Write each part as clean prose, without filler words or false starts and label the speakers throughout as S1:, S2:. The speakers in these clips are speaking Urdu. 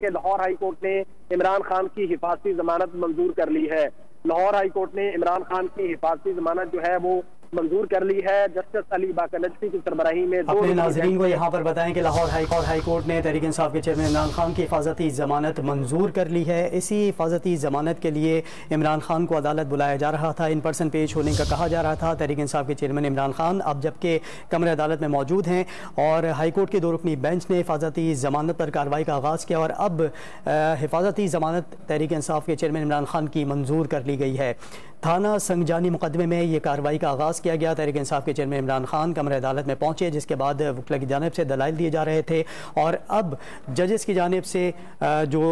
S1: کہ لاہور ہائی کورٹ نے عمران خان کی حفاظتی ضمانت منظور کر لی ہے۔ لاہور ہائی کورٹ نے عمران خان کی حفاظتی ضمانت جو ہے وہ منظور کر لی ہے۔ جسٹس علی باقر نجفی کی سربراہی میں
S2: اپنے ناظرین کو یہاں پر بتائیں کہ لاہور ہائی کورٹ نے تحریک انصاف کے چیئرمین عمران خان کی حفاظتی ضمانت منظور کر لی ہے۔ اسی حفاظتی ضمانت کے لیے عمران خان کو عدالت بلایا جا رہا تھا، ان پرسن پیش ہونے کا کہا جا رہا تھا۔ تحریک انصاف کے چیئرمین عمران خان اب جبکہ کمرہ عدالت میں موجود ہیں اور ہائی کورٹ کی 2 رکنی بینچ نے حفاظتی ضمانت پر کارروائی کا آغاز کیا اور اب حفاظتی ضمانت تحریک انصاف کے چیئرمین عمران خان کی منظور کر لی گئی ہے۔ تھانہ سنگجانی مقدمے میں یہ کارروائی کا آغاز کیا گیا۔ تحریک انصاف کے چیئرمین عمران خان کمرہ عدالت میں پہنچے، جس کے بعد وکلا کی جانب سے دلائل دیے جا رہے تھے اور اب ججز کی جانب سے جو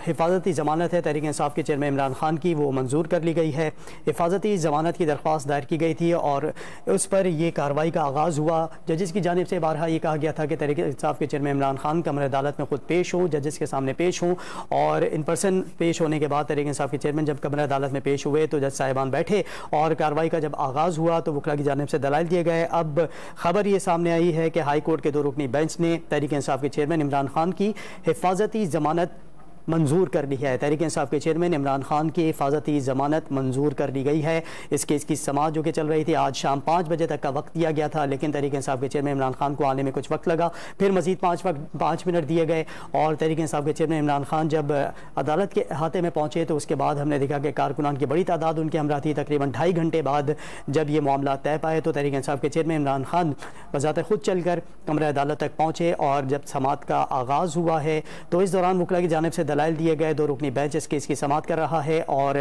S2: حفاظتی ضمانت ہے تحریک انصاف کے چیئرمین عمران خان کی وہ منظور کر لی گئی ہے۔ حفاظتی ضمانت کی درخواست دائر کی گئی تھی اور اس پر یہ کارروائی کا آغاز ہوا۔ ججز کی جانب سے بارہا یہ کہا گیا تھا کہ تحریک انصاف کے چیئرمین عمران خان کمرہ عدالت میں خود پیش ہوں، ججز کے سامنے پیش ہوں اور ان پرسن پیش ہونے کے بعد تحریک انصاف کے چیئرمین جب کمرہ عدالت میں پیش ہوئے تو جج صاحبان بیٹھے اور کارروائی کا جب آغاز ہوا تو وکلا کی جانب سے دلائل دیے گئے۔ اب خبر یہ سامنے آئی ہے کہ ہائی کورٹ کے 2 رکنی بینچ نے تحریک انصاف کے چیئرمین عمران خان کی حفاظتی ضمانت منظور کر لی ہے۔ تحریک انصاف کے چیئرمین عمران خان کی حفاظتی ضمانت منظور کر لی گئی ہے۔ اس کیس کی سماعت جو کہ چل رہی تھی آج شام 5 بجے تک کا وقت دیا گیا تھا، لیکن تحریک انصاف کے چیئرمین عمران خان کو آنے میں کچھ وقت لگا، پھر مزید 5 منٹ دیے گئے اور تحریک انصاف کے چیئرمین عمران خان جب عدالت کے احاطے میں پہنچے تو اس کے بعد ہم نے دیکھا کہ کارکنان کی بڑی تعداد ان کے ہمراہ تھی۔ تقریباً 2.5 گھنٹے بعد جب یہ معاملات طے پائے تو تحریک انصاف کے چیئرمین عمران خان بذات خود چل کر کمرہ عدالت تک پہنچے اور جب سماعت کا آغاز ہوا ہے تو اس دوران وکلا کی جانب سے دلائل دیے گئے۔ 2 رکنی بینچ اس کیس کی سماعت کر رہا ہے اور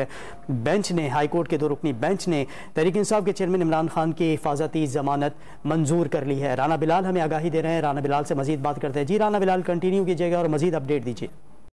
S2: بینچ نے ہائی کورٹ کے 2 رکنی بینچ نے تحریک انصاف کے چیئرمین عمران خان کی حفاظتی ضمانت منظور کر لی ہے۔ رانا بلال ہمیں آگاہی دے رہے ہیں، رانا بلال سے مزید بات کرتے ہیں۔ جی رانا بلال، کنٹینیو کیجیے گا اور مزید اپڈیٹ دیجیے۔